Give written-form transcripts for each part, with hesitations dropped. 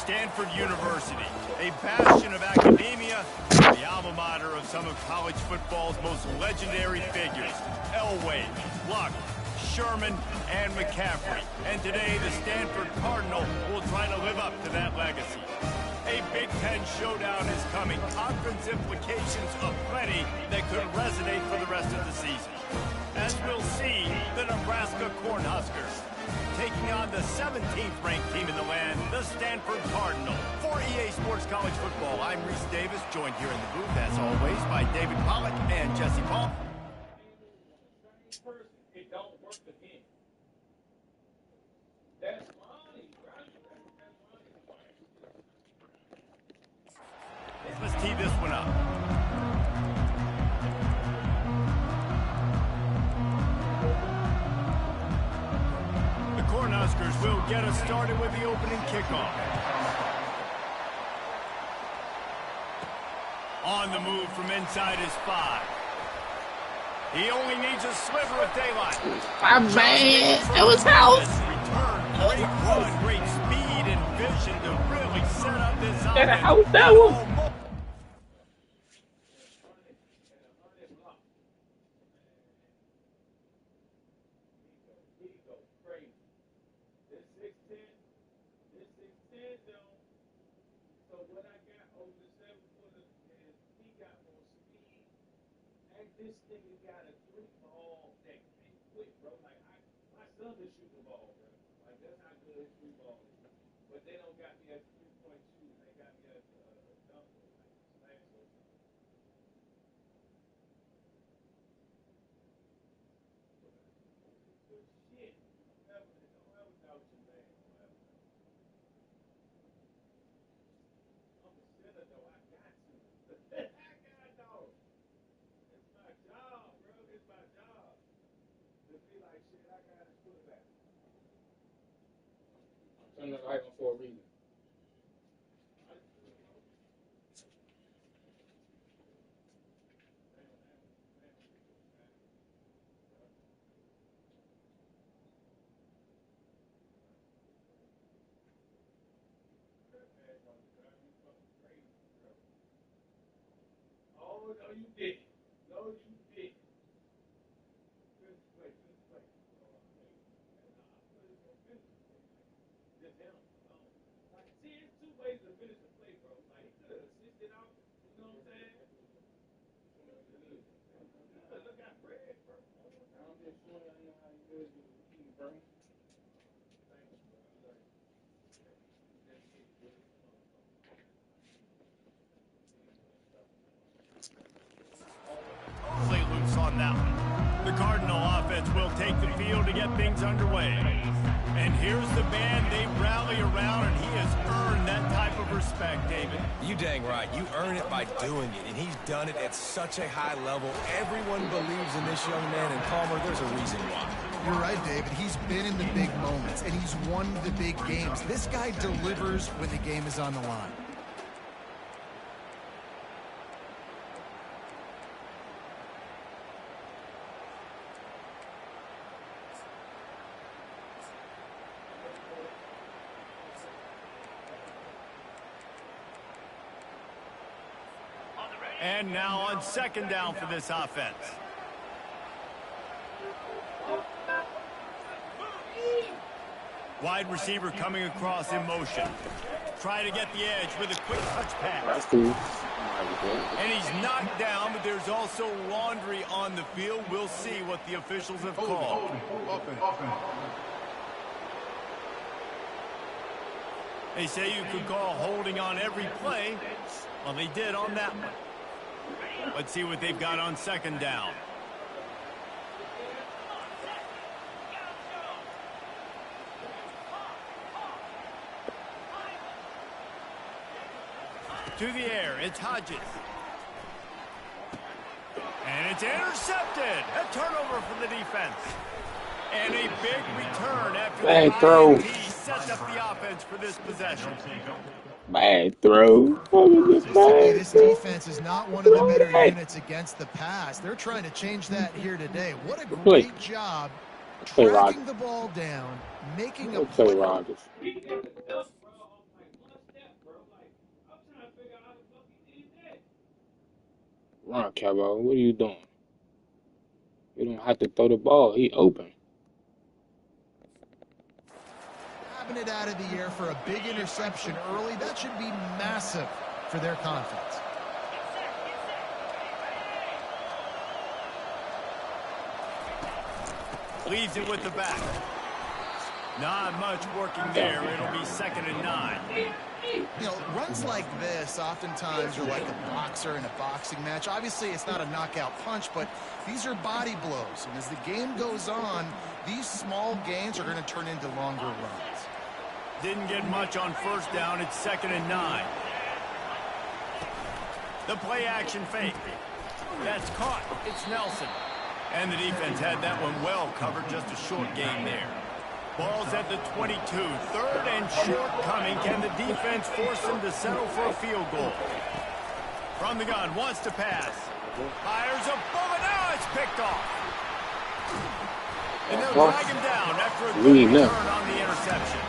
Stanford University, a bastion of academia, the alma mater of some of college football's most legendary figures, Elway, Luck, Sherman, and McCaffrey. And today, the Stanford Cardinal will try to live up to that legacy. A Big Ten showdown is coming. Conference implications aplenty that could resonate for the rest of the season. As we'll see, the Nebraska Cornhuskers taking on the 17th ranked team in the land, the Stanford Cardinal. For EA Sports College Football, I'm Reese Davis, joined here in the booth, as always, by David Pollack and Jesse Paul. Let's tee this one up. The Cornhuskers will get us started with the opening kickoff. On the move from inside his 5. He only needs a sliver of daylight. My man, that was house. Great run, great speed and vision to really set up this offense. That was. This nigga got a 3-ball that can't quit, bro. Like, my son is shooting the ball, bro. Like, that's how good his 3-ball is. But they don't got me at 3.2. They got me at dunk. Like, smash or something. Good shit. Don't ever doubt you, man. I'm a sinner, though. I got to. I got dog. Job, bro. It's my job. To be like, shit, I got to put it back. I'm turning the light on for a reason. Oh, no, you didn't. No, you didn't. Good play, good play. Just him. Like, see, there's two ways to finish the play, bro. Like, he could have assisted out. You know what I'm saying? Look at Fred, bro. I'm just showing you how you do it, bro. Totally loose on that one. The Cardinal offense will take the field to get things underway. And here's the band they rally around, and he has earned that type of respect, David. You dang right. You earn it by doing it, and he's done it at such a high level. Everyone believes in this young man, and Palmer, there's a reason why. You're right, David. He's been in the big moments, and he's won the big games. This guy delivers when the game is on the line. And now on second down for this offense. Wide receiver coming across in motion. Try to get the edge with a quick touch pass. And he's knocked down, but there's also laundry on the field. We'll see what the officials have called. They say you could call holding on every play. Well, they did on that one. Let's see what they've got on second down. To the air, it's Hodges. And it's intercepted. A turnover for the defense. And a big return after the INT sets up the offense for this possession. Bad throw. This defense is not one of the better units against the pass. They're trying to change that here today. What a great job tracking the ball down, making a play. Run, Kevo. What are you doing? You don't have to throw the ball. He open. Having it out of the air for a big interception early, that should be massive for their confidence. Leaves it with the back. Not much working there. It'll be 2nd and 9. You know, runs like this oftentimes are like a boxer in a boxing match. Obviously, it's not a knockout punch, but these are body blows. And as the game goes on, these small gains are going to turn into longer runs. Didn't get much on 1st down. It's 2nd and 9. The play action fake. That's caught. It's Nelson. And the defense had that one well covered. Just a short gain there. Ball's at the 22. 3rd and short coming. Can the defense force them to settle for a field goal? From the gun, wants to pass. Fires a bullet. Now it's picked off. And they'll drag him down after a good return on the interception.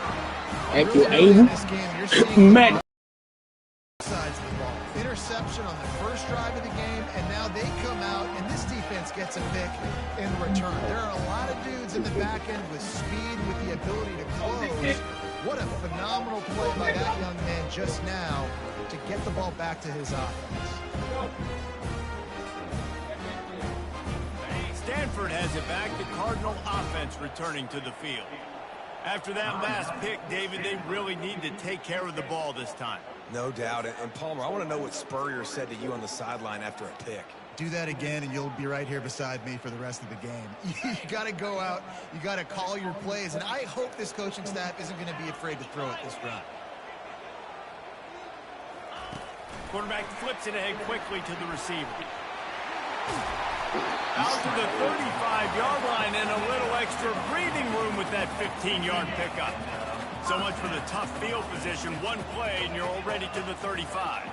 Thank you, Aiden. This game, you're seeing Matt. sides of the ball. Interception on the first drive of the game, and now they come out, and this defense gets a pick in return. There are a lot of dudes in the back end with speed, with the ability to close. What a phenomenal play by that young man just now to get the ball back to his offense. Stanford has it back. The Cardinal offense returning to the field. After that last pick, David, they really need to take care of the ball this time. No doubt. And Palmer, I want to know what Spurrier said to you on the sideline after a pick. Do that again, and you'll be right here beside me for the rest of the game. You got to go out. You got to call your plays, and I hope this coaching staff isn't going to be afraid to throw it this drive. Quarterback flips it ahead quickly to the receiver. Out to the 35-yard line and a little extra breathing room with that 15-yard pickup. So much for the tough field position. One play and you're already to the 35.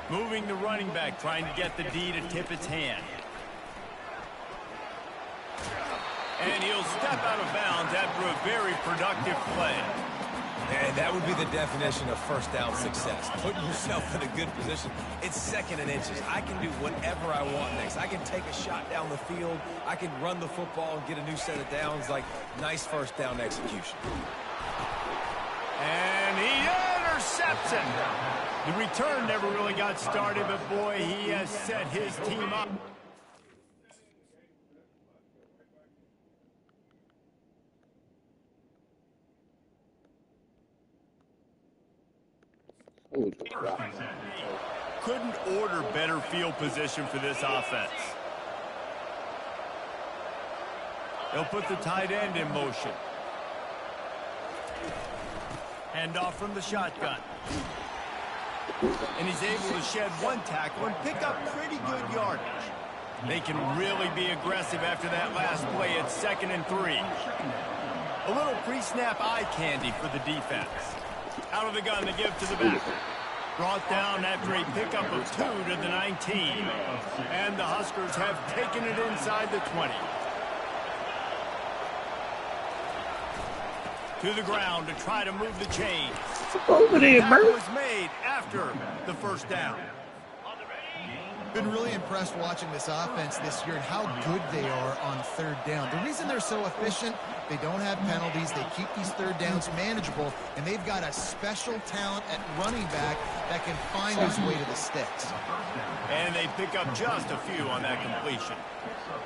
Moving the running back, trying to get the D to tip its hand. And he'll step out of bounds after a very productive play. And that would be the definition of 1st down success. Putting yourself in a good position. It's 2nd and inches. I can do whatever I want next. I can take a shot down the field. I can run the football and get a new set of downs. Like, nice 1st down execution. And he intercepts it. The return never really got started, but boy, he has set his team up. Couldn't order better field position for this offense. They'll put the tight end in motion. Handoff from the shotgun. And he's able to shed one tackle and pick up pretty good yardage. They can really be aggressive after that last play at 2nd and 3. A little pre-snap eye candy for the defense. Out of the gun to give to the back. Brought down after a pickup of 2 to the 19. And the Huskers have taken it inside the 20. To the ground to try to move the chains. Over there, That bro. was made after the 1st down. Been really impressed watching this offense this year and how good they are on 3rd down. The reason they're so efficient, they don't have penalties, they keep these 3rd downs manageable, and they've got a special talent at running back that can find his way to the sticks. And they pick up just a few on that completion.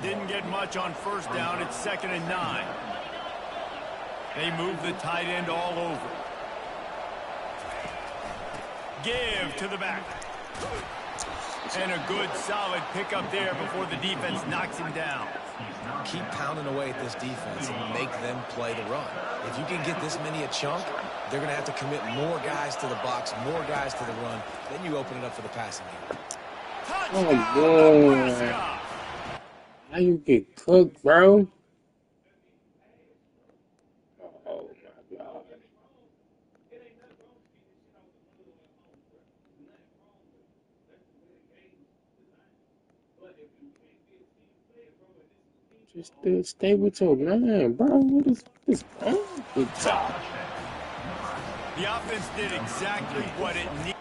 Didn't get much on 1st down. It's 2nd and 9. They move the tight end all over. Give to the back. And a good, solid pickup there before the defense knocks him down. Keep pounding away at this defense and make them play the run. If you can get this many a chunk, they're going to have to commit more guys to the box, more guys to the run. Then you open it up for the passing game. Touchdown, boy. Nebraska! How you get cooked, bro? Oh, my God. Just stay with your man, bro. What is this wrong with y'all? The offense did exactly what it needed.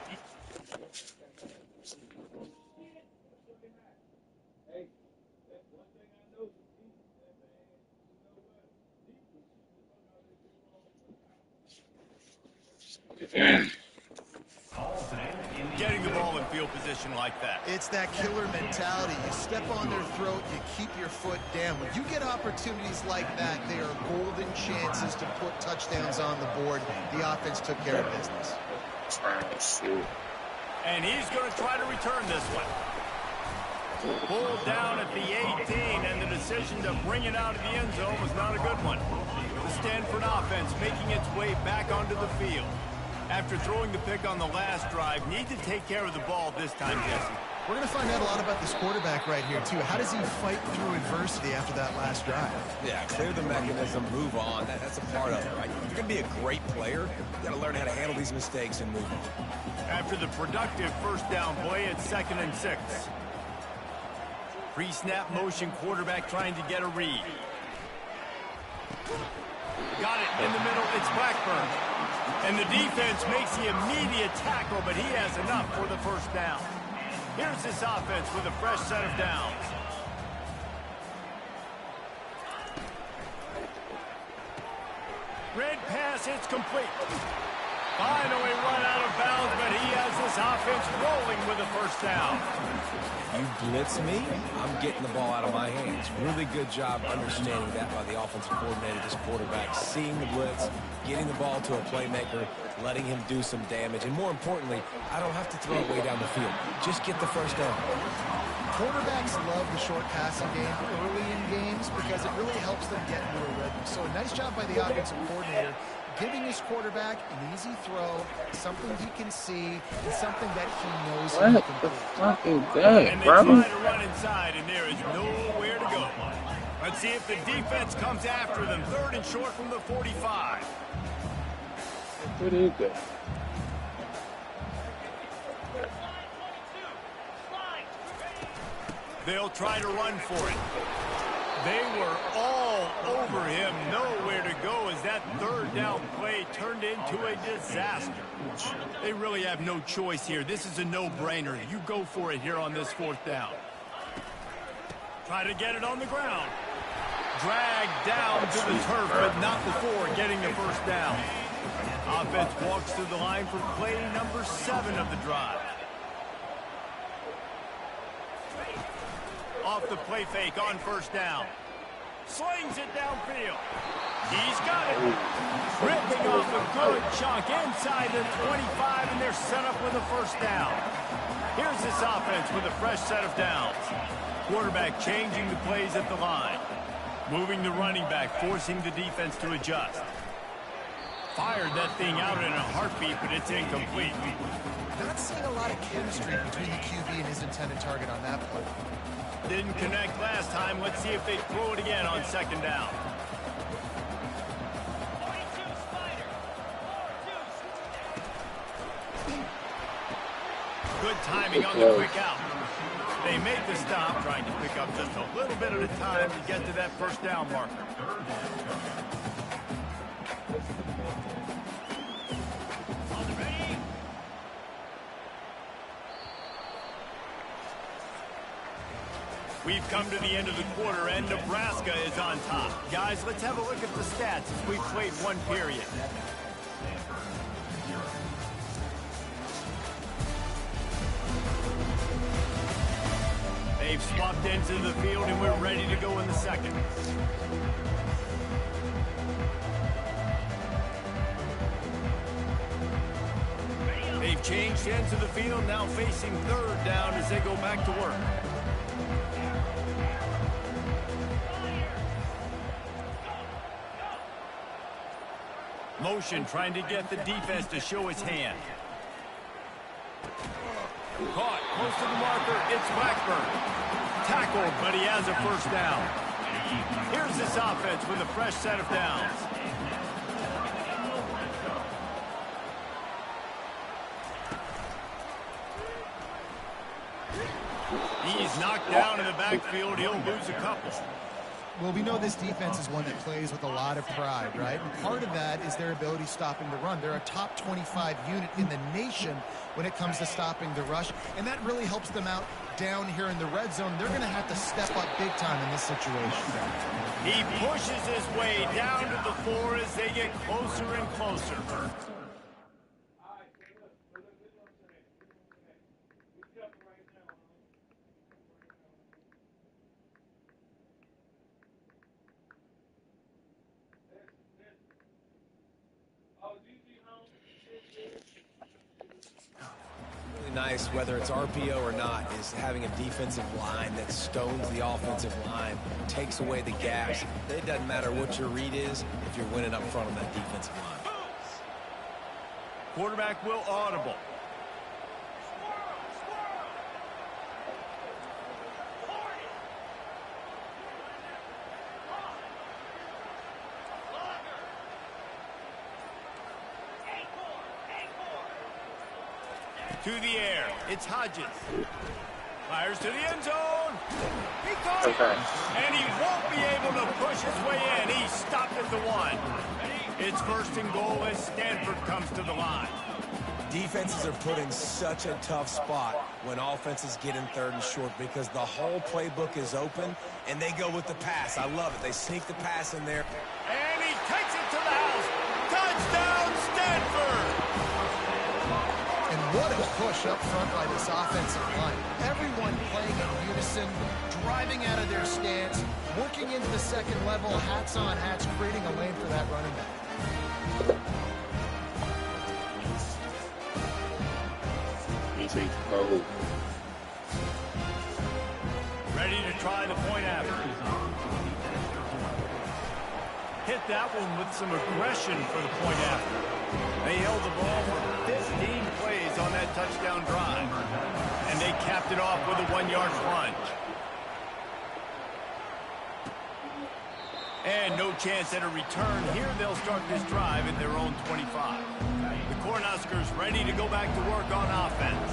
Getting the ball in field position like that. It's that killer mentality. You step on their throat, you keep your foot down. When you get opportunities like that, they are golden chances to put touchdowns on the board. The offense took care of business. And he's going to try to return this one. Pulled down at the 18, and the decision to bring it out of the end zone was not a good one. The Stanford offense making its way back onto the field. After throwing the pick on the last drive, need to take care of the ball this time, Jesse. We're going to find out a lot about this quarterback right here, too. How does he fight through adversity after that last drive? Yeah, clear the mechanism, move on. That's a part of it, right? If you're going to be a great player, you got to learn how to handle these mistakes and move on. After the productive first down play, it's 2nd and 6. Pre-snap motion quarterback trying to get a read. Got it in the middle. It's Blackburn. And the defense makes the immediate tackle, but he has enough for the first down. Here's this offense with a fresh set of downs. Red pass, it's complete. Finally run out of bounds, but he has this offense rolling with a first down. You blitz me, I'm getting the ball out of my hands. Really good job understanding that by the offensive coordinator, this quarterback, seeing the blitz, getting the ball to a playmaker, letting him do some damage. And more importantly, I don't have to throw it way down the field. Just get the first down. Quarterbacks love the short passing game early in games because it really helps them get into a rhythm. So a nice job by the offensive coordinator, giving his quarterback an easy throw, something he can see, and something that he knows he can What the fuck is that, And they bro? try to run inside, and there is nowhere to go. Let's see if the defense comes after them. 3rd and short from the 45. What is that? They'll try to run for it. They were all over him. Nowhere to go as that 3rd down play turned into a disaster. They really have no choice here. This is a no-brainer. You go for it here on this 4th down. Try to get it on the ground. Dragged down to the turf, but not before getting the first down. Offense walks through the line for play number 7 of the drive. Off the play fake on first down. Slings it downfield. He's got it. Ripping off a good chunk inside the 25, and they're set up with a first down. Here's this offense with a fresh set of downs. Quarterback changing the plays at the line. Moving the running back, forcing the defense to adjust. Fired that thing out in a heartbeat, but it's incomplete. Not seeing a lot of chemistry between the QB and his intended target on that play. Didn't connect last time. Let's see if they throw it again on 2nd down. Good timing on the quick out. They make the stop, trying to pick up just a little bit at a time to get to that first down marker. We've come to the end of the quarter, and Nebraska is on top. Guys, let's have a look at the stats as we've played one period. They've swapped into the field, and we're ready to go in the second. They've changed ends of the field, now facing 3rd down as they go back to work. Motion trying to get the defense to show his hand. Caught close to the marker. It's Blackburn. Tackled, but he has a first down. Here's this offense with a fresh set of downs. He's knocked down in the backfield. He'll lose a couple. Well, we know this defense is one that plays with a lot of pride, right? And part of that is their ability stopping the run. They're a top 25 unit in the nation when it comes to stopping the rush, and that really helps them out down here in the red zone. They're going to have to step up big time in this situation. He pushes his way down to the floor as they get closer and closer. something nice, whether it's RPO or not, is having a defensive line that stones the offensive line, takes away the gaps. It doesn't matter what your read is if you're winning up front on that defensive line. Quarterback will audible. To the air, it's Hodges. Fires to the end zone. He caught it. And he won't be able to push his way in. He stopped at the 1. It's first and goal as Stanford comes to the line. Defenses are put in such a tough spot when offenses get in 3rd and short because the whole playbook is open and they go with the pass. I love it. They sneak the pass in there. And he takes it to the house. Touchdown, Stanford! And what a push up front by this offensive line. Everyone playing in unison, driving out of their stance, working into the second level, hats on hats, creating a lane for that running back. Ready to try the point after. Hit that one with some aggression for the point after. They held the ball for 15 plays on that touchdown drive. And they capped it off with a 1-yard plunge. And no chance at a return. Here they'll start this drive at their own 25. The Cornhuskers ready to go back to work on offense.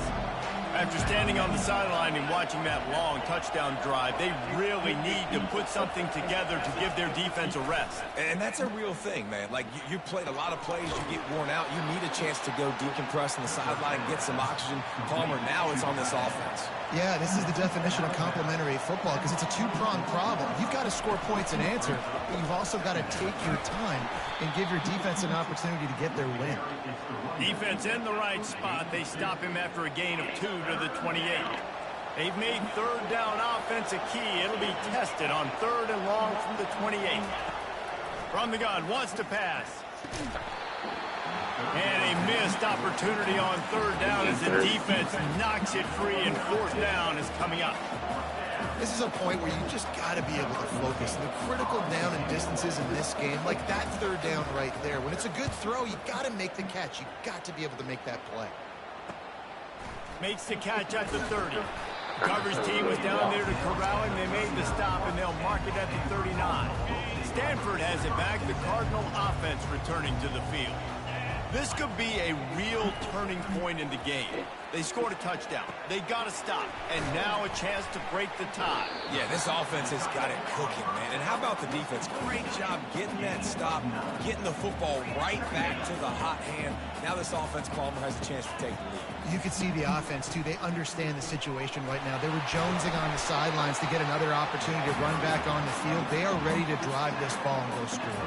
After standing on the sideline and watching that long touchdown drive, they really need to put something together to give their defense a rest. And that's a real thing, man. Like, you played a lot of plays, you get worn out, you need a chance to go decompress on the sideline, get some oxygen. Palmer, now it's on this offense. Yeah, this is the definition of complementary football because it's a two-pronged problem. You've got to score points and answer, but you've also got to take your time and give your defense an opportunity to get their win. Defense in the right spot. They stop him after a gain of 2 to the 28. They've made 3rd down offense a key. It'll be tested on 3rd and long from the 28. From the gun, wants to pass. And a missed opportunity on 3rd down as the defense knocks it free, and 4th down is coming up. This is a point where you just got to be able to focus. And the critical down and distances in this game, like that 3rd down right there, when it's a good throw, you got to make the catch. You got to be able to make that play. Makes the catch at the 30. Coverage team was down there to corral him. They made the stop, and they'll mark it at the 39. Stanford has it back. The Cardinal offense returning to the field. This could be a real turning point in the game. They scored a touchdown. They got to stop. And now a chance to break the tie. Yeah, this offense has got it cooking, man. And how about the defense? Great job getting that stop, getting the football right back to the hot hand. Now this offense, Palmer, has a chance to take the lead. You could see the offense, too. They understand the situation right now. They were jonesing on the sidelines to get another opportunity to run back on the field. They are ready to drive this ball and go score.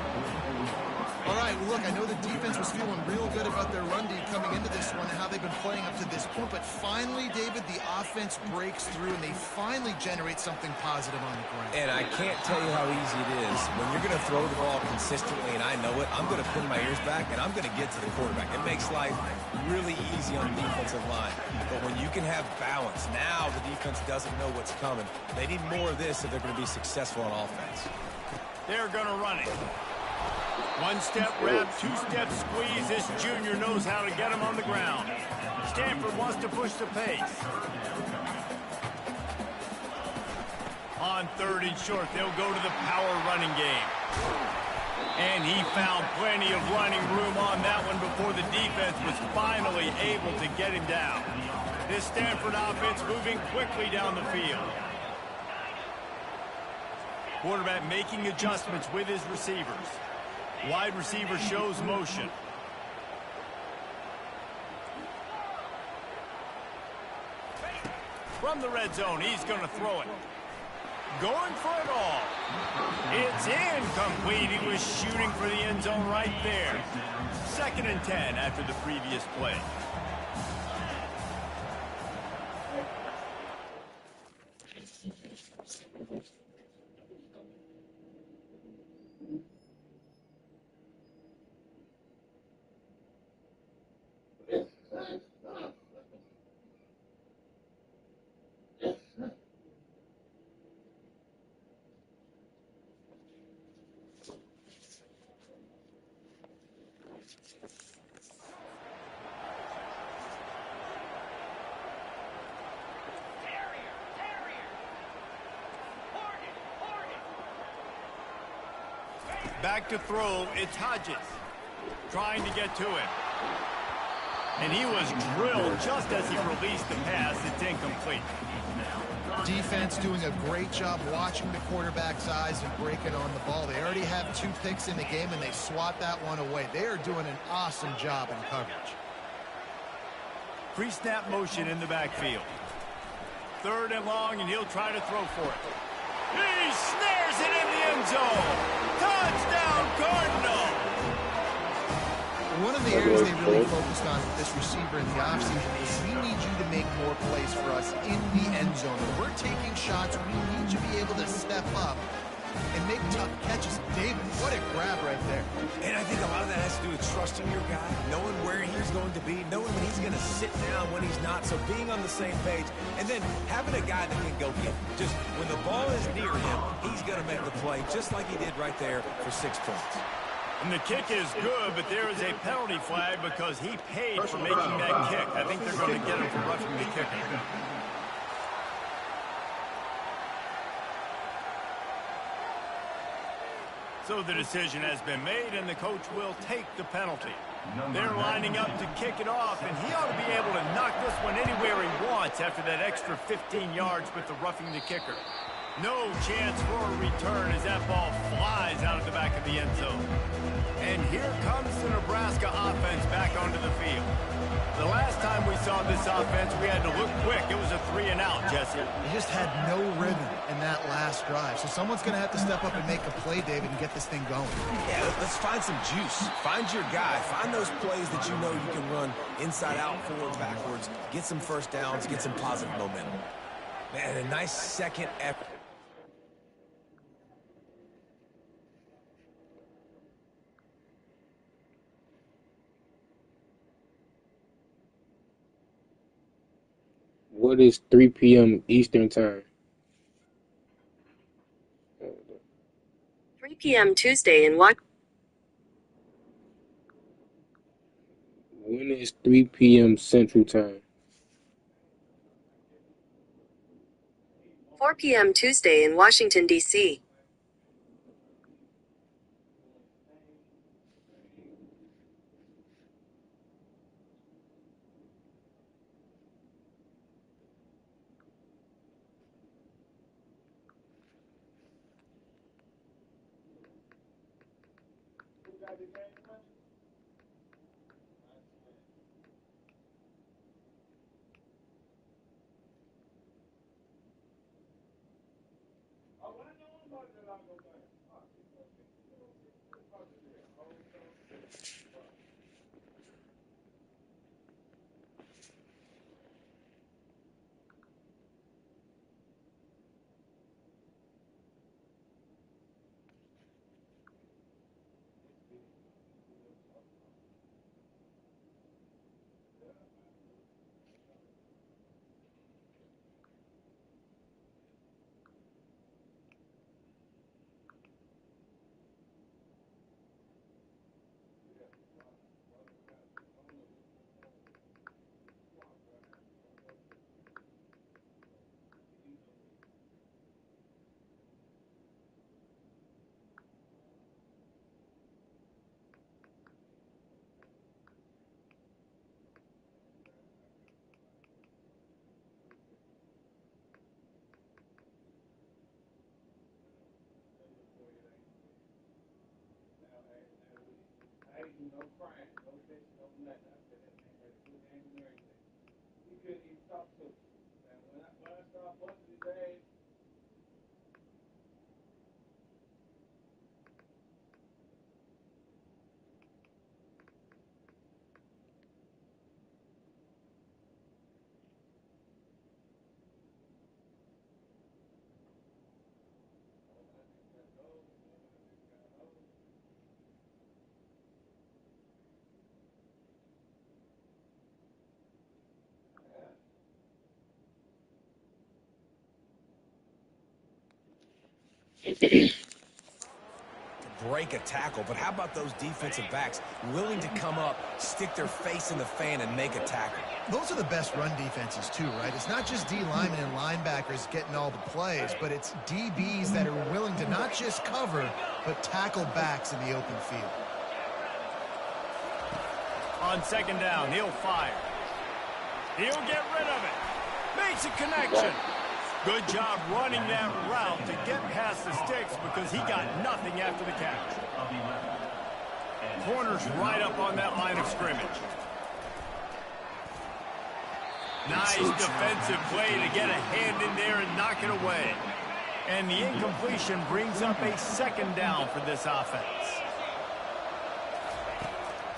All right, well, look, I know the defense was feeling real good about their run D coming into this one and how they've been playing up to this point, but finally, David, the offense breaks through and they finally generate something positive on the ground. And I can't tell you how easy it is. When you're going to throw the ball consistently, and I know it, I'm going to pin my ears back and I'm going to get to the quarterback. It makes life really easy on the defensive line. But when you can have balance, now the defense doesn't know what's coming. They need more of this if they're going to be successful on offense. They're going to run it. 1-step wrap, 2-step squeeze. This junior knows how to get him on the ground. Stanford wants to push the pace. On 3rd and short, they'll go to the power running game. And he found plenty of running room on that one before the defense was finally able to get him down. This Stanford offense moving quickly down the field. Quarterback making adjustments with his receivers. Wide receiver shows motion. From the red zone, he's going to throw it. Going for it all. It's incomplete. He was shooting for the end zone right there. 2nd and 10 after the previous play. Back to throw, it's Hodges. Trying to get to him. And he was drilled just as he released the pass. It's incomplete. Defense doing a great job watching the quarterback's eyes and breaking on the ball. They already have 2 picks in the game, and they swat that one away. They are doing an awesome job in coverage. Pre-snap motion in the backfield. 3rd and long, and he'll try to throw for it. He snares it in the end zone. Touchdown, Cardinal. One of the areas they really focused on with this receiver in the offseason is we need you to make more plays for us in the end zone. When we're taking shots, we need you to be able to step up and make tough catches. David, what a grab right there. And I think a lot of that has to do with trusting your guy, knowing where he's going to be, knowing when he's going to sit down, when he's not, so being on the same page, and then having a guy that can go get it. Just when the ball is near him, he's going to make the play, just like he did right there for 6 points. And the kick is good, but there is a penalty flag because he paid for making that kick. I think they're going to get him for roughing the kicker. So the decision has been made, and the coach will take the penalty. They're lining up to kick it off, and he ought to be able to knock this one anywhere he wants after that extra 15 yards with the roughing the kicker. No chance for a return as that ball flies out of the back of the end zone. And here comes the Nebraska offense back onto the field. The last time we saw this offense, we had to look quick. It was a 3-and-out, Jesse. They just had no rhythm in that last drive. So someone's going to have to step up and make a play, David, and get this thing going. Yeah, let's find some juice. Find your guy. Find those plays that you know you can run inside out, forward, backwards. Get some first downs. Get some positive momentum. Man, a nice second effort. What is 3 p.m. Eastern time? 3 p.m. Tuesday in what? When is 3 p.m. Central time? 4 p.m. Tuesday in Washington, D.C. No crying, no bitch, no nothing. I said that man had a good name and everything. He couldn't even talk to me. And when I started busting his ass, break a tackle, but how about those defensive backs willing to come up, stick their face in the fan, and make a tackle? Those are the best run defenses too, right? It's not just D linemen and linebackers getting all the plays, but it's DBs that are willing to not just cover, but tackle backs in the open field. On second down, he'll fire. He'll get rid of it. Makes a connection. Good job running that route to get past the sticks because he got nothing after the catch. Corner's right up on that line of scrimmage. Nice defensive play to get a hand in there and knock it away. And the incompletion brings up a second down for this offense.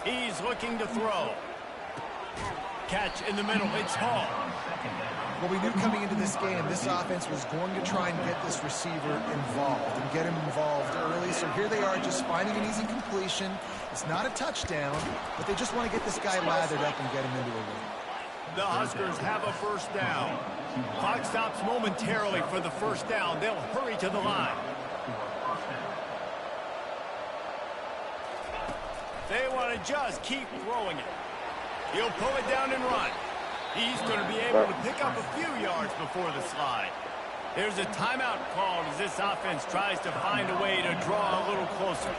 He's looking to throw. Catch in the middle. It's Hall. Well, we knew coming into this game, this offense was going to try and get this receiver involved and get him involved early. So here they are just finding an easy completion. It's not a touchdown, but they just want to get this guy lathered up and get him into a rhythm. The Huskers have a first down. Clock stops momentarily for the first down. They'll hurry to the line. They want to just keep throwing it. He'll pull it down and run. He's going to be able to pick up a few yards before the slide. There's a timeout called as this offense tries to find a way to draw a little closer.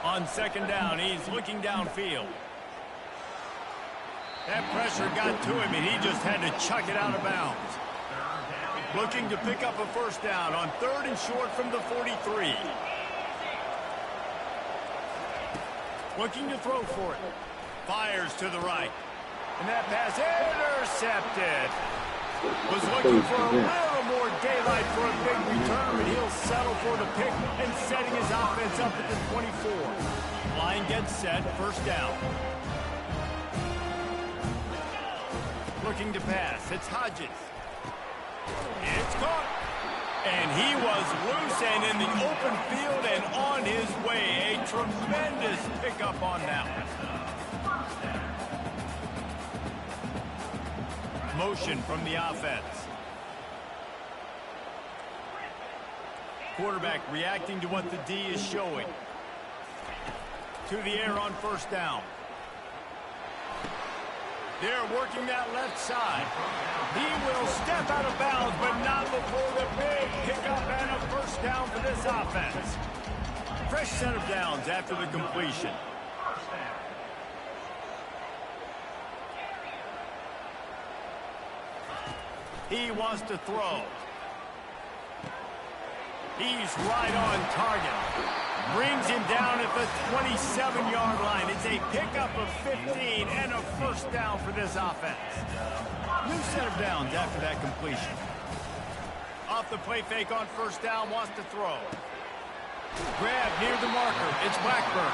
On second down, he's looking downfield. That pressure got to him, and he just had to chuck it out of bounds. Looking to pick up a first down on third and short from the 43. Looking to throw for it. Fires to the right. And that pass intercepted. Was looking for a little more daylight for a big return, but he'll settle for the pick and setting his offense up at the 24. Line gets set, first down. Looking to pass. It's Hodges. It's caught. And he was loose and in the open field and on his way. A tremendous pickup on that one. Motion from the offense. Quarterback reacting to what the D is showing. To the air on first down. They're working that left side. He will step out of bounds, but not before the big pickup and a first down for this offense. Fresh set of downs after the completion. He wants to throw. He's right on target. Brings him down at the 27-yard line. It's a pickup of 15 and a first down for this offense. New set of downs after that completion. Off the play fake on first down, wants to throw. Grab near the marker. It's Blackburn.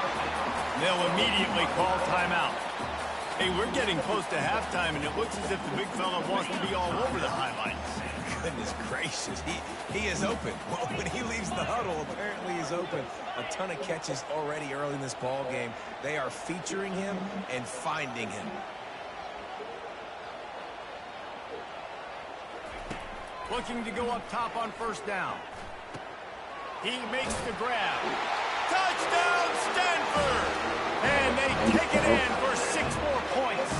They'll immediately call timeout. Hey, we're getting close to halftime, and it looks as if the big fella wants to be all over the highlights. Goodness gracious, he is open. Well, when he leaves the huddle, apparently he's open. A ton of catches already early in this ball game. They are featuring him and finding him. Looking to go up top on first down. He makes the grab. Touchdown, Stanford! And they take it in for 6 more points.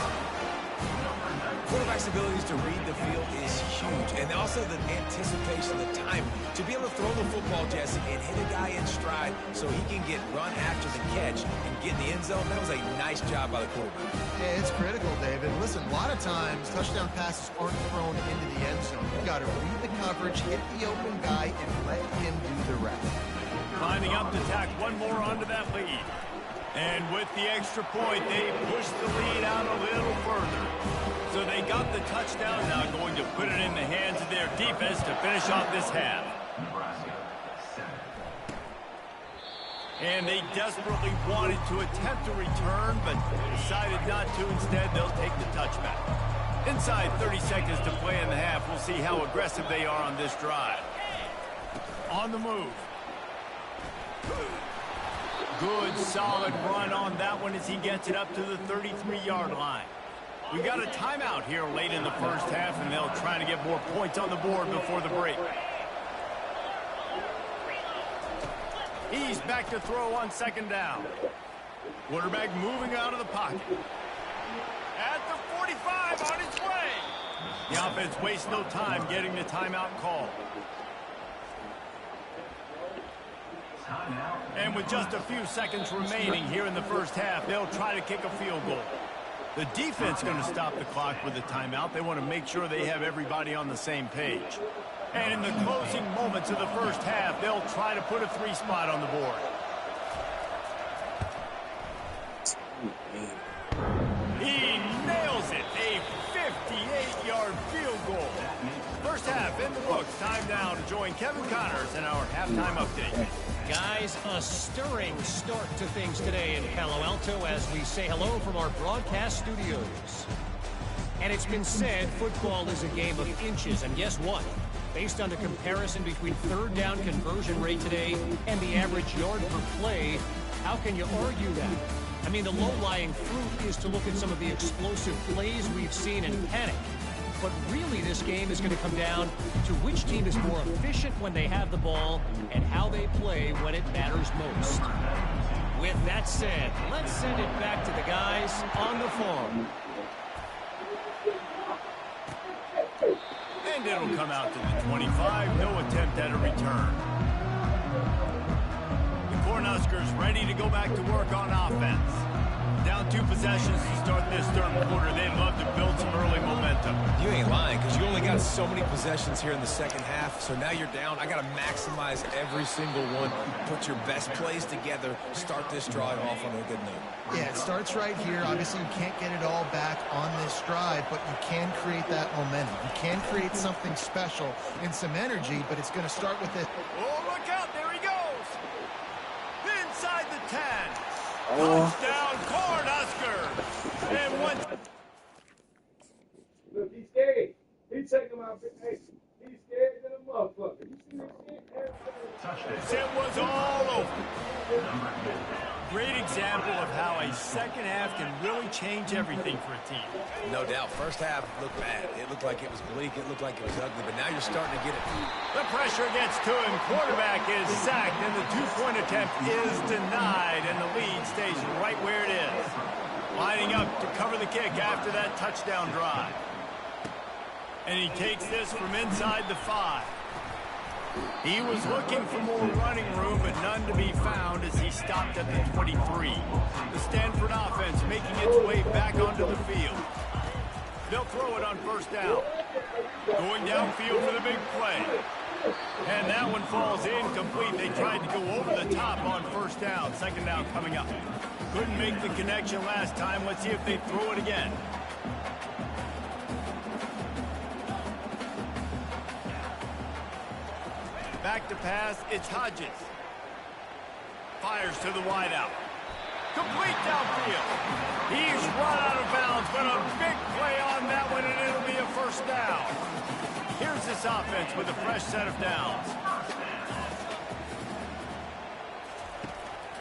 Quarterback's abilities to read the field is huge. And also the anticipation, the time to be able to throw the football, Jesse, and hit a guy in stride so he can get run after the catch and get in the end zone. That was a nice job by the quarterback. Yeah, it's critical, David. Listen, a lot of times touchdown passes aren't thrown into the end zone. You've got to read the coverage, hit the open guy, and let him do the rest. Lining up to tack one more onto that lead. And with the extra point, they push the lead out a little further. So they got the touchdown, now going to put it in the hands of their defense to finish off this half. And they desperately wanted to attempt a return, but decided not to. Instead, they'll take the touchback. Inside 30 seconds to play in the half, we'll see how aggressive they are on this drive. On the move. Good, solid run on that one as he gets it up to the 33-yard line. We got a timeout here late in the first half, and they'll try to get more points on the board before the break. He's back to throw on second down. Quarterback moving out of the pocket. At the 45 on his way. The offense wastes no time getting the timeout call. And with just a few seconds remaining here in the first half, they'll try to kick a field goal. The defense going to stop the clock with a timeout. They want to make sure they have everybody on the same page. And in the closing moments of the first half, they'll try to put a 3 spot on the board. He nails it. A 58-yard field goal. First half in the books. Time now to join Kevin Connors in our halftime update. Guys, a stirring start to things today in Palo Alto as we say hello from our broadcast studios. And it's been said football is a game of inches, and guess what? Based on the comparison between third down conversion rate today and the average yard per play, how can you argue that? I mean, the low-lying fruit is to look at some of the explosive plays we've seen and panic. But really, this game is going to come down to which team is more efficient when they have the ball and how they play when it matters most. With that said, let's send it back to the guys on the farm. And it'll come out to the 25. No attempt at a return. The Cornhuskers ready to go back to work on offense. Down 2 possessions to start this third quarter. They'd love to build some early momentum. You ain't lying, because you only got so many possessions here in the second half. So now you're down. I got to maximize every single one. Put your best plays together. Start this drive off on a good note. Yeah, it starts right here. Obviously, you can't get it all back on this drive, but you can create that momentum. You can create something special and some energy, but it's going to start with it. Oh, look out. There he goes. Inside the 10. Touchdown, Cornhuskers. And one. Look, he's scared. He's taking my hey, he's scared than a motherfucker. You see this shit? It was all over. Great example of how a second half can really change everything for a team. No doubt. First half looked bad. It looked like it was bleak. It looked like it was ugly. But now you're starting to get it. The pressure gets to him. Quarterback is sacked, and the 2-point attempt is denied, and the lead stays right where it is. Lining up to cover the kick after that touchdown drive. And he takes this from inside the 5. He was looking for more running room, but none to be found as he stopped at the 23. The Stanford offense making its way back onto the field. They'll throw it on first down. Going downfield for the big play. And that one falls incomplete. They tried to go over the top on first down. Second down coming up. Couldn't make the connection last time. Let's see if they throw it again. Back to pass, it's Hodges. Fires to the wideout. Complete downfield. He's run out of bounds, but a big play on that one, and it'll be a first down. Here's this offense with a fresh set of downs.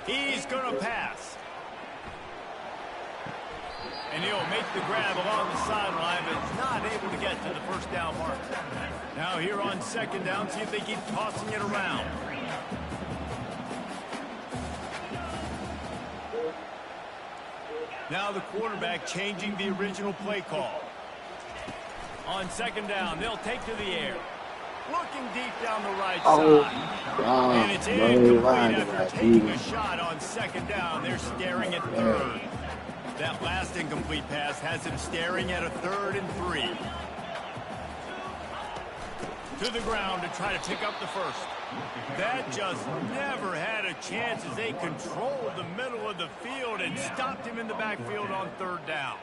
He's going to pass. And he'll make the grab along the sideline, but not able to get to the first down mark. Now here on second down, see if they keep tossing it around. Now the quarterback changing the original play call. On second down, they'll take to the air. Looking deep down the right side. And it's incomplete after taking a shot on second down. They're staring at third. That last incomplete pass has him staring at a 3rd and 3. To the ground to try to pick up the first. That just never had a chance as they controlled the middle of the field and stopped him in the backfield on 3rd down.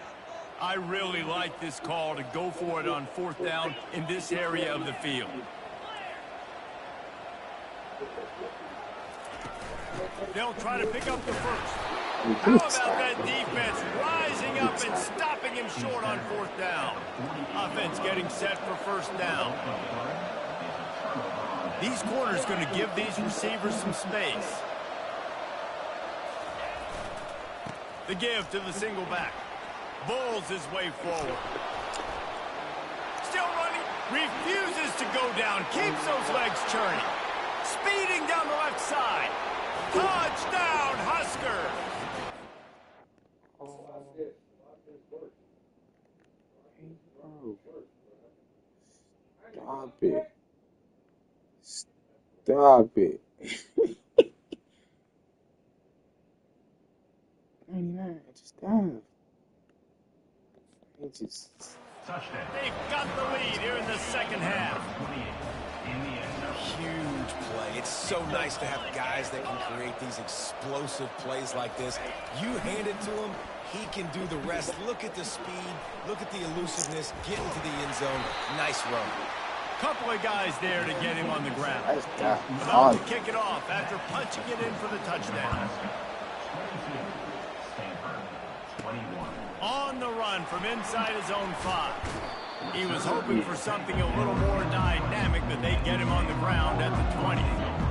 I really like this call to go for it on 4th down in this area of the field. They'll try to pick up the first. How about that defense rising up and stopping him short on 4th down? Offense getting set for first down. These corners going to give these receivers some space. The give to the single back. Bulls his way forward. Still running. Refuses to go down. Keeps those legs churning. Speeding down the left side. Touchdown, Husker! Stop it. Stop it. 99, just stop. It just... They've got the lead here in the second half. Huge play. It's so nice to have guys that can create these explosive plays like this. You hand it to him, he can do the rest. Look at the speed. Look at the elusiveness. Get into the end zone. Nice run. Couple of guys there to get him on the ground. That's About to kick it off after punching it in for the touchdown. On the run from inside his own 5. He was hoping for something a little more dynamic, but they get him on the ground at the 20.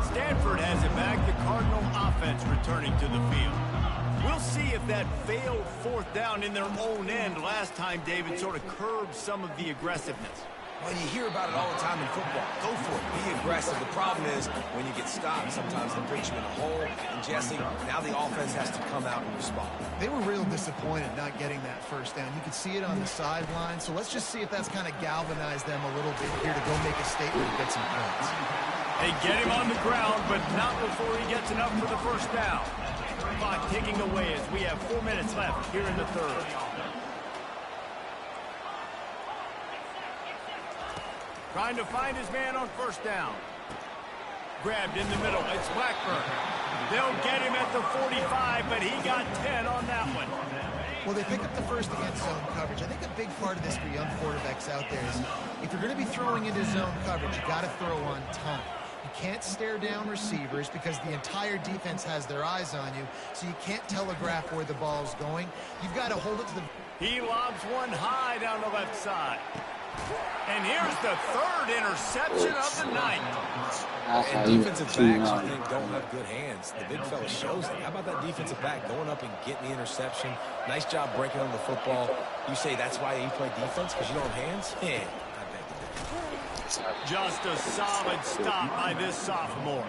Stanford has it back. The Cardinal offense returning to the field. We'll see if that failed fourth down in their own end last time, David, sort of curbed some of the aggressiveness. Well, you hear about it all the time in football. Go for it. Be aggressive. The problem is when you get stopped, sometimes they put you in a hole. And, Jesse, now the offense has to come out and respond. They were real disappointed not getting that first down. You could see it on the sideline. So let's just see if that's kind of galvanized them a little bit here to go make a statement and get some points. They get him on the ground, but not before he gets enough for the first down. Clock ticking away as we have 4 minutes left here in the third. Trying to find his man on first down. Grabbed in the middle. It's Blackburn. They'll get him at the 45, but he got 10 on that one. Well, they pick up the first against zone coverage. I think a big part of this for young quarterbacks out there is if you're going to be throwing into zone coverage, you got to throw on time. You can't stare down receivers because the entire defense has their eyes on you, so you can't telegraph where the ball's going. You've got to hold it to the... He lobs one high down the left side. And here's the third interception of the night. And defensive backs, I think, don't have good hands. The big fella shows it. How about that defensive back going up and getting the interception? Nice job breaking on the football. You say that's why you play defense, because you don't have hands? Yeah, I beg to differ. Just a solid stop by this sophomore.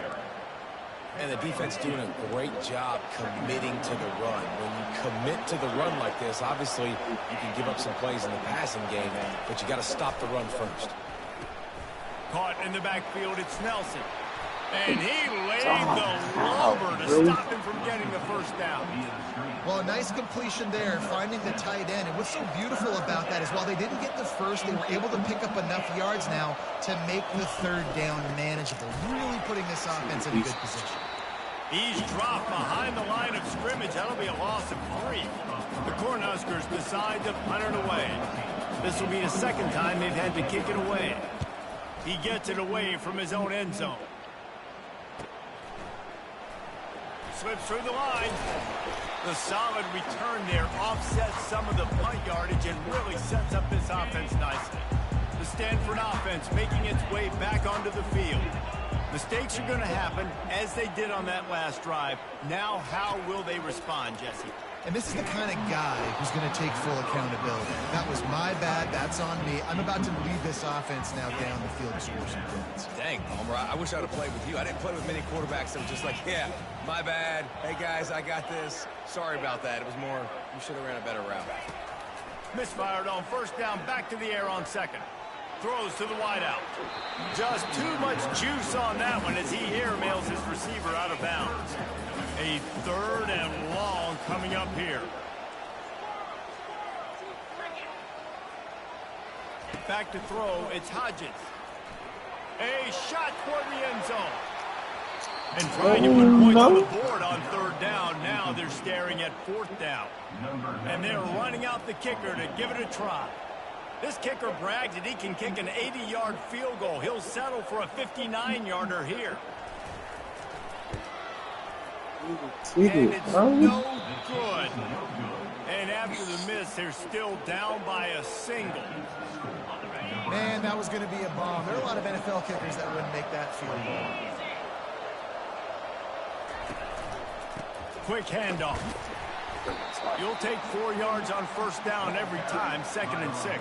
And the defense doing a great job committing to the run. When you commit to the run like this, obviously you can give up some plays in the passing game, but you got to stop the run first. Caught in the backfield, it's Nelson. And he laid the lumber to stop him from getting the first down. Well, a nice completion there, finding the tight end. And what's so beautiful about that is while they didn't get the first, they were able to pick up enough yards now to make the third down manageable. Really putting this offense in a good position. He's dropped behind the line of scrimmage. That'll be a loss of 3. The Cornhuskers decide to punt it away. This will be the second time they've had to kick it away. He gets it away from his own end zone. Slips through the line. The solid return there offsets some of the punt yardage and really sets up this offense nicely. The Stanford offense making its way back onto the field. Mistakes are going to happen, as they did on that last drive. Now, how will they respond, Jesse? And this is the kind of guy who's going to take full accountability. That was my bad. That's on me. I'm about to lead this offense now down the field to score some points. Dang, Palmer, I wish I would have played with you. I didn't play with many quarterbacks that were just like, yeah, my bad. Hey, guys, I got this. Sorry about that. It was more, you should have ran a better route. Misfired on first down, back to the air on second. Throws to the wideout. Just too much juice on that one as he airmails his receiver out of bounds. A third and long coming up here. Back to throw, it's Hodges. A shot toward the end zone. And trying to put points on the board on third down. Now they're staring at fourth down. And they're running out the kicker to give it a try. This kicker brags that he can kick an 80-yard field goal. He'll settle for a 59-yarder here. And it's no good. And after the miss, they're still down by a single. Man, that was going to be a bomb. There are a lot of NFL kickers that wouldn't make that field goal. Quick handoff. You'll take 4 yards on first down every time, 2nd and 6.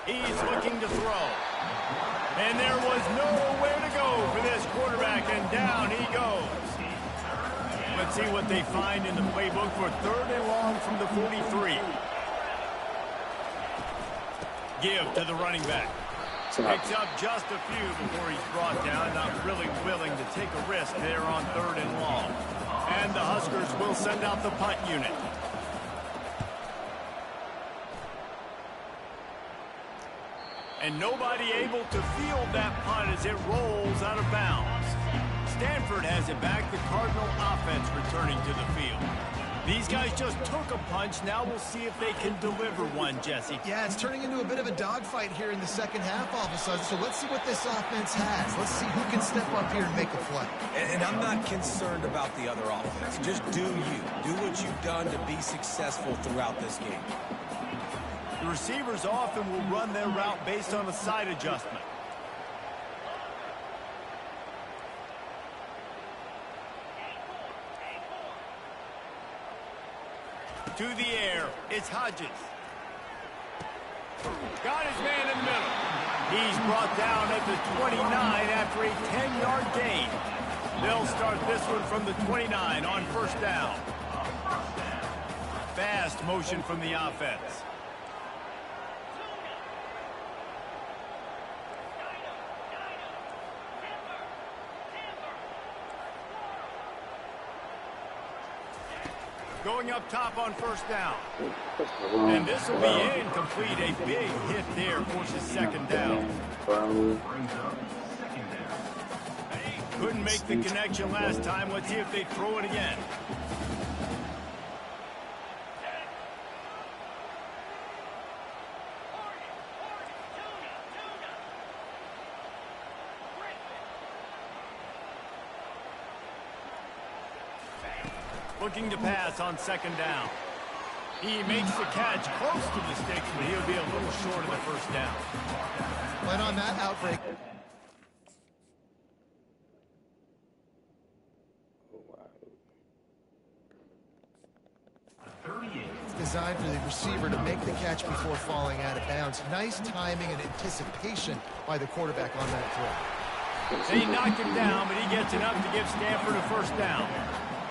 He's looking to throw. And there was nowhere to go for this quarterback, and down he goes. Let's see what they find in the playbook for 3rd and long from the 43. Give to the running back. Picks up just a few before he's brought down. Not really willing to take a risk there on 3rd and long. And the Huskers will send out the punt unit. And nobody able to field that punt as it rolls out of bounds. Stanford has it back. The Cardinal offense returning to the field. These guys just took a punch. Now we'll see if they can deliver one, Jesse. Yeah, it's turning into a bit of a dogfight here in the second half all of a sudden. So let's see what this offense has. Let's see who can step up here and make a play. And I'm not concerned about the other offense. Just do you. Do what you've done to be successful throughout this game. The receivers often will run their route based on a side adjustment. To the air, it's Hodges. Got his man in the middle. He's brought down at the 29 after a 10-yard gain. They'll start this one from the 29 on 1st down. Fast motion from the offense. Going up top on 1st down. And this will be incomplete. A big hit there forces 2nd down. Couldn't make the connection last time. Let's see if they throw it again. Looking to pass on 2nd down. He makes the catch close to the sticks, but he'll be a little short of the 1st down. Went on that outbreak. It's designed for the receiver to make the catch before falling out of bounds. Nice timing and anticipation by the quarterback on that throw. They knocked him down, but he gets enough to give Stanford a 1st down.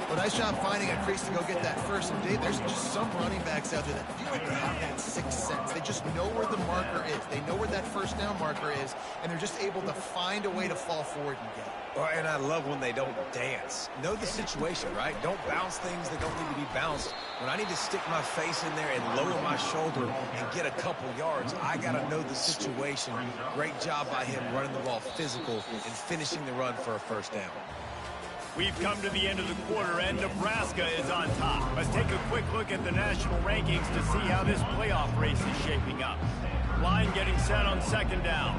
Well, nice job finding a crease to go get that first. And Dave, there's just some running backs out there that feel like they have that 6th sense. They just know where the marker is. They know where that 1st down marker is, and they're just able to find a way to fall forward and get it. Well, and I love when they don't dance. Know the situation, right? Don't bounce things that don't need to be bounced. When I need to stick my face in there and lower my shoulder and get a couple yards, I got to know the situation. Great job by him running the ball physical and finishing the run for a 1st down. We've come to the end of the quarter, and Nebraska is on top. Let's take a quick look at the national rankings to see how this playoff race is shaping up. Line getting set on 2nd down.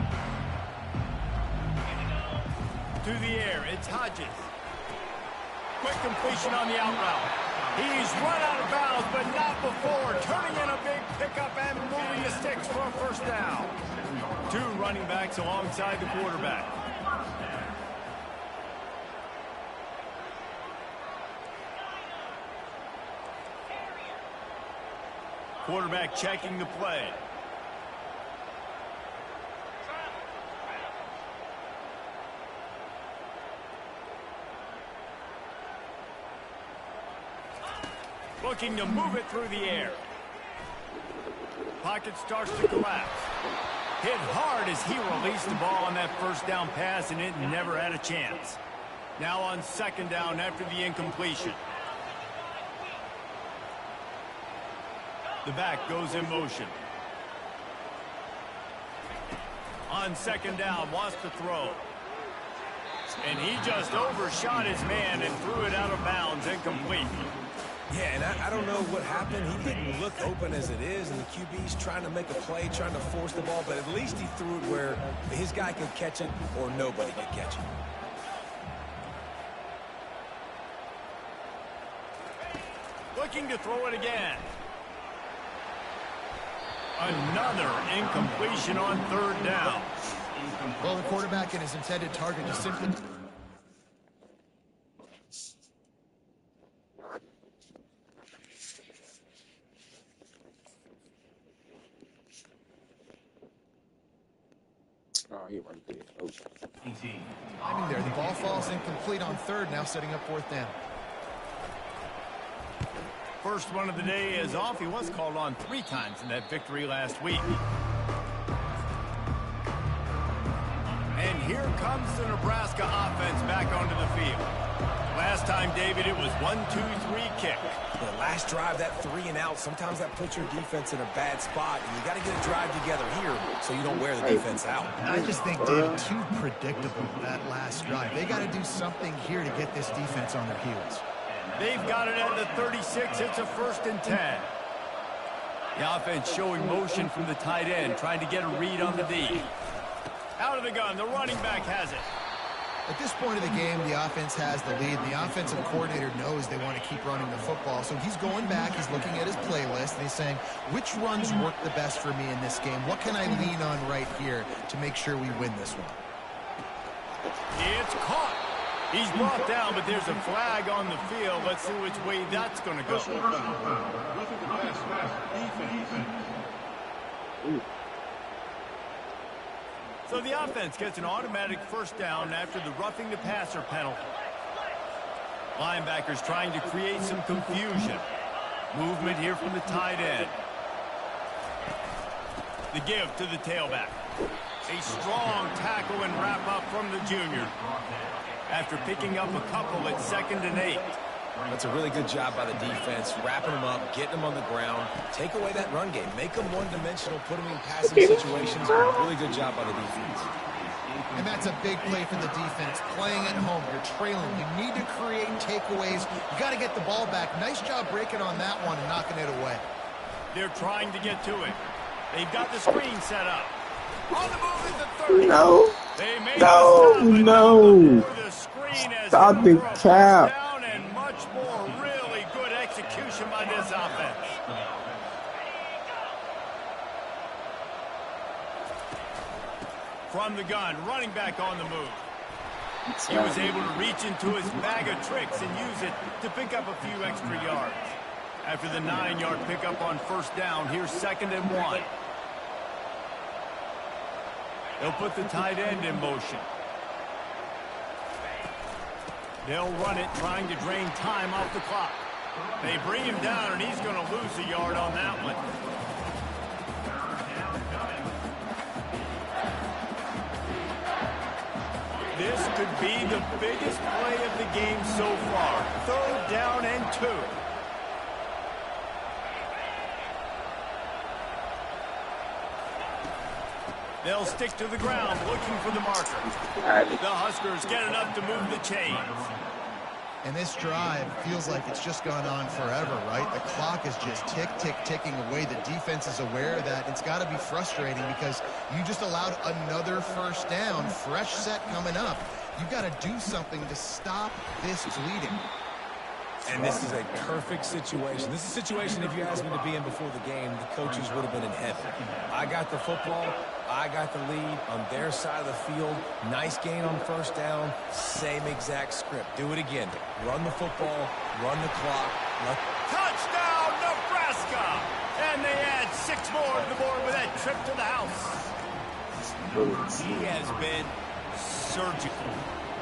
To the air, it's Hodges. Quick completion on the out route. He's run out of bounds, but not before. Turning in a big pickup and moving the sticks for a 1st down. 2 running backs alongside the quarterback. Quarterback checking the play. Looking to move it through the air. Pocket starts to collapse. Hit hard as he released the ball on that 1st down pass, and it never had a chance. Now on 2nd down after the incompletion. The back goes in motion. On 2nd down, wants to throw. And he just overshot his man and threw it out of bounds, incomplete. Yeah, and I don't know what happened. He didn't look open as it is, and the QB's trying to make a play, trying to force the ball, but at least he threw it where his guy could catch it or nobody could catch it. Looking to throw it again. Another incompletion on 3rd down. Well, the quarterback and his intended target just simply... he right there. Oh. Timing there. The ball falls incomplete on third, now setting up fourth down. First one of the day is off. He was called on 3 times in that victory last week. And here comes the Nebraska offense back onto the field. Last time, David, it was 1-2-3 kick. The last drive, that 3 and out, sometimes that puts your defense in a bad spot, and you got to get a drive together here so you don't wear the defense out. I just think, David, too predictable that last drive. They got to do something here to get this defense on their heels. They've got it at the 36. It's a 1st and 10. The offense showing motion from the tight end, trying to get a read on the D. Out of the gun, the running back has it. At this point of the game, the offense has the lead. The offensive coordinator knows they want to keep running the football, so he's going back, he's looking at his playlist, and he's saying, which runs work the best for me in this game? What can I lean on right here to make sure we win this one? It's caught. He's brought down, but there's a flag on the field. Let's see which way that's going to go. So the offense gets an automatic 1st down after the roughing the passer penalty. Linebackers trying to create some confusion. Movement here from the tight end. The give to the tailback. A strong tackle and wrap up from the junior. After picking up a couple at 2nd and 8. That's a really good job by the defense, wrapping them up, getting them on the ground, take away that run game, make them one-dimensional, put them in passing situations. Really good job by the defense. And that's a big play for the defense. Playing at home, you're trailing. You need to create takeaways. You got to get the ball back. Nice job breaking on that one and knocking it away. They're trying to get to it. They've got the screen set up. On the move at the 30. No. They made No. the screen as Stop the cap. and much more really good execution by this offense. From the gun, running back on the move. He was able to reach into his bag of tricks and use it to pick up a few extra yards. After the 9-yard pickup on 1st down, here's 2nd and 1. They'll put the tight end in motion. They'll run it, trying to drain time off the clock. They bring him down, and he's going to lose a yard on that one. This could be the biggest play of the game so far. 3rd down and 2. They'll stick to the ground, looking for the marker. The Huskers get enough to move the chains. And this drive feels like it's just gone on forever, right? The clock is just ticking away. The defense is aware that it's got to be frustrating because you just allowed another 1st down, fresh set coming up. You've got to do something to stop this bleeding. And this is a perfect situation. This is a situation, if you asked me to be in before the game, the coaches would have been in heaven. I got the football. I got the lead on their side of the field. Nice gain on 1st down. Same exact script. Do it again. Run the football. Run the clock. Touchdown, Nebraska! And they add 6 more to the board with that trip to the house. He has been surgical.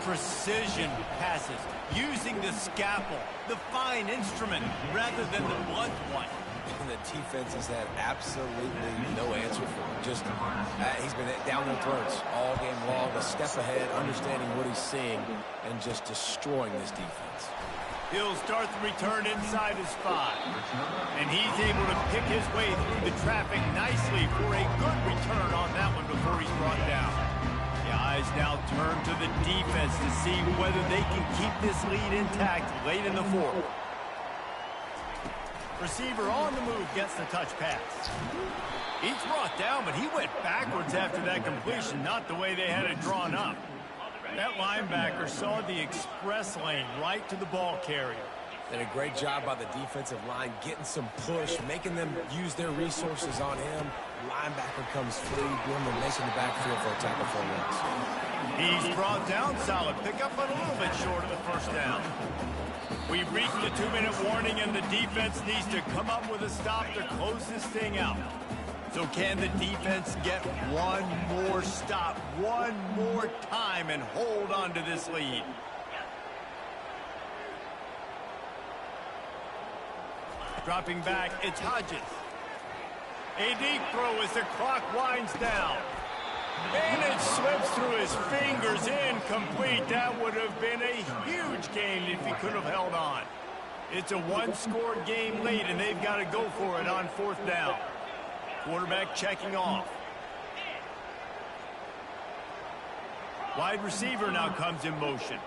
Precision passes, using the scalpel, the fine instrument, rather than the blunt one. And the defense has had absolutely no answer for him. Just, he's been down their throats all game long, a step ahead, understanding what he's seeing, and just destroying this defense. He'll start the return inside his 5. And he's able to pick his way through the traffic nicely for a good return on that one before he's brought down. The eyes now turn to the defense to see whether they can keep this lead intact late in the 4th. Receiver on the move gets the touch pass. He's brought down, but he went backwards after that completion, not the way they had it drawn up. That linebacker saw the express lane right to the ball carrier. Did a great job by the defensive line, getting some push, making them use their resources on him. Linebacker comes free, doing the making the backfield for a tackle for loss. He's brought down, solid pickup, but a little bit short of the 1st down. We've reached the 2-minute warning, and the defense needs to come up with a stop to close this thing out. So can the defense get one more stop, one more time, and hold on to this lead? Dropping back, it's Hodges. A deep throw as the clock winds down. And it slips through his fingers, incomplete. That would have been a huge gain if he could have held on. It's a one-score game lead, and they've got to go for it on 4th down. Quarterback checking off. Wide receiver now comes in motion.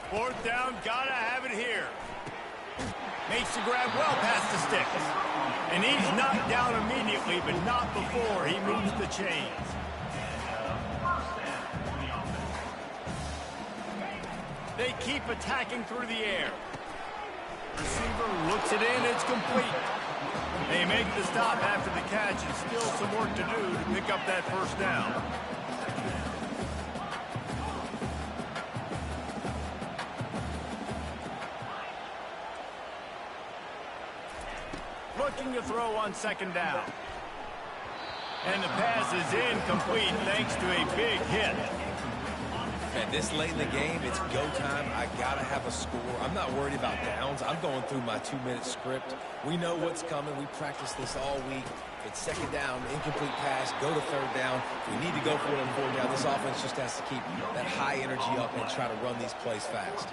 4th down, gotta have it here. Makes the grab well past the sticks. And he's knocked down immediately, but not before he moves the chains. They keep attacking through the air. Receiver looks it in, it's complete. They make the stop after the catch, and still some work to do to pick up that 1st down. Looking to throw on 2nd down. And the pass is incomplete thanks to a big hit. And this late in the game, it's go time. I gotta have a score. I'm not worried about downs. I'm going through my 2-minute script. We know what's coming. We practiced this all week. It's 2nd down, incomplete pass, go to 3rd down. We need to go for it on 4th down. This offense just has to keep that high energy up and try to run these plays fast.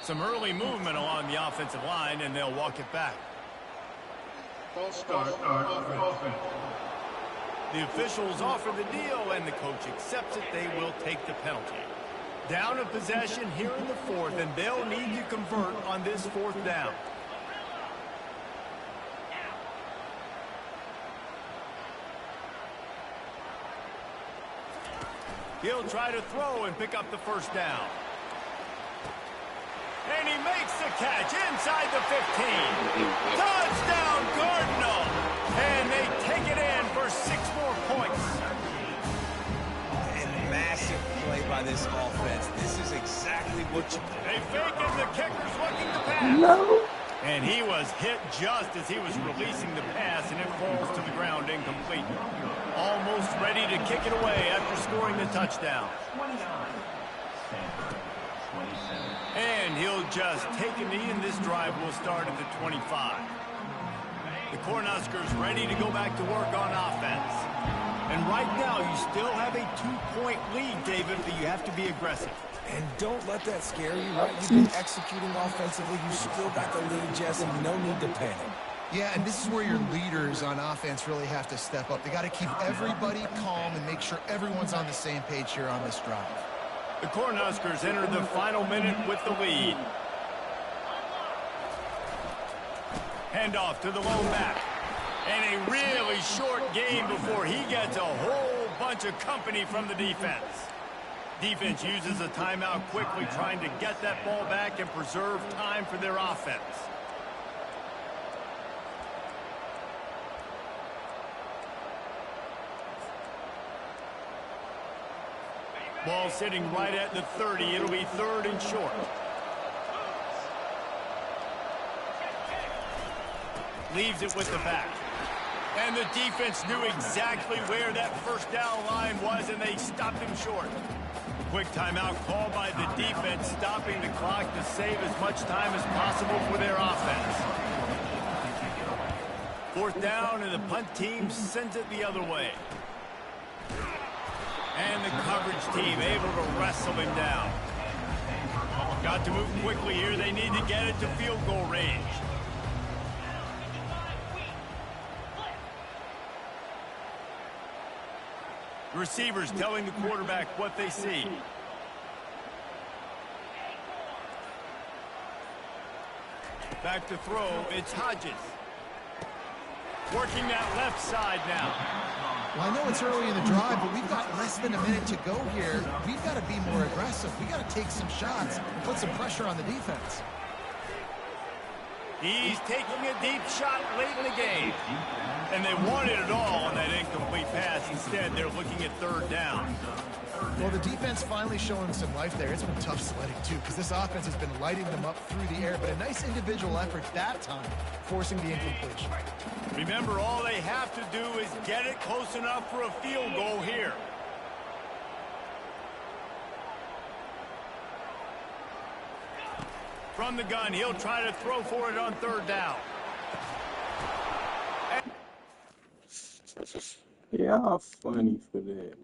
Some early movement along the offensive line, and they'll walk it back. False start offense. The officials offer the deal, and the coach accepts it. They will take the penalty. Down a possession here in the 4th, and they'll need to convert on this 4th down. He'll try to throw and pick up the 1st down. And he makes the catch inside the 15. Touchdown, Cardinal! And they take it in for 6 more points. And massive play by this offense. This is exactly what you... They fake it, the kicker's looking to pass. No. And he was hit just as he was releasing the pass, and it falls to the ground incomplete. Almost ready to kick it away after scoring the touchdown. And he'll just take a knee, and this drive will start at the 25. The Cornhuskers ready to go back to work on offense. And right now, you still have a 2-point lead, David, but you have to be aggressive. And don't let that scare you, right? You've been executing offensively. You still got the lead, Jesse. No need to panic. Yeah, and this is where your leaders on offense really have to step up. They got to keep everybody calm and make sure everyone's on the same page here on this drive. The Cornhuskers enter the final minute with the lead. Handoff to the lone back. And a really short game before he gets a whole bunch of company from the defense. Defense uses a timeout quickly, trying to get that ball back and preserve time for their offense. Ball sitting right at the 30. It'll be 3rd and short. Leaves it with the back. And the defense knew exactly where that 1st down line was, and they stopped him short. Quick timeout called by the defense, stopping the clock to save as much time as possible for their offense. 4th down, and the punt team sends it the other way. And the coverage team able to wrestle him down. Got to move quickly here. They need to get it to field goal range. The receivers telling the quarterback what they see. Back to throw, it's Hodges. Working that left side now. Well, I know it's early in the drive, but we've got less than a minute to go here. We've got to be more aggressive. We've got to take some shots and put some pressure on the defense. He's taking a deep shot late in the game. And they wanted it all on that incomplete pass. Instead, they're looking at third down. Well, the defense finally showing some life there. It's been tough sledding, too, because this offense has been lighting them up through the air, but a nice individual effort that time, forcing the incompletion. Remember, all they have to do is get it close enough for a field goal here. From the gun, he'll try to throw for it on third down. Yeah, funny for that, bro.